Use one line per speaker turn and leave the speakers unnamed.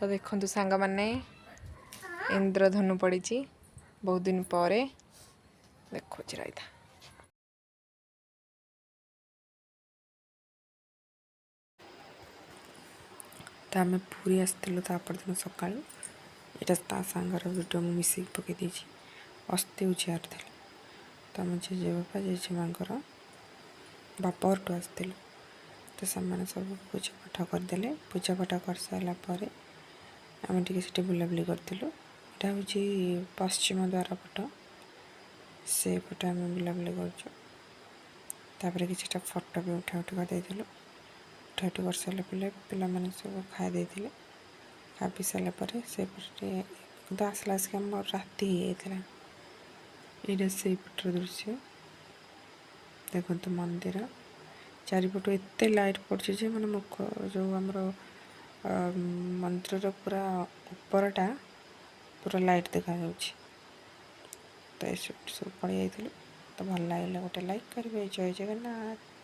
तो देखु सांग मैंने इंद्रधनु पड़ी बहुत दिन पर देखो रही तो आम पूरी आसलु तापर दिन सका यहाँ सांगर भिडियो मुझे मिसिक पकई अस्थि उजियार थे तो आम जेजे बापा जेजे माँ बाप घर आसलु तो से सब पूजा पाठ करदे पूजा पाठ कर सारापर आम टे बुलाबुली करूँ यहाँ हूँ पश्चिम द्वार पट से पटे आम बुलाबुली कर कि फोटो भी उठा उठी कर उठा उठी कर सारा पे सब खाई खा पी सारापर से तो आसला आसिक राति यहाँ से पटर दृश्य देखो मंदिर चारिपट एत लाइट पड़े मैंने मुख जो आमर मंदिर पूरा उपरटा पूरा लाइट देखा तो सब पड़े तो भल लगे गोटे लाइक करेंगे जय जगन्नाथ।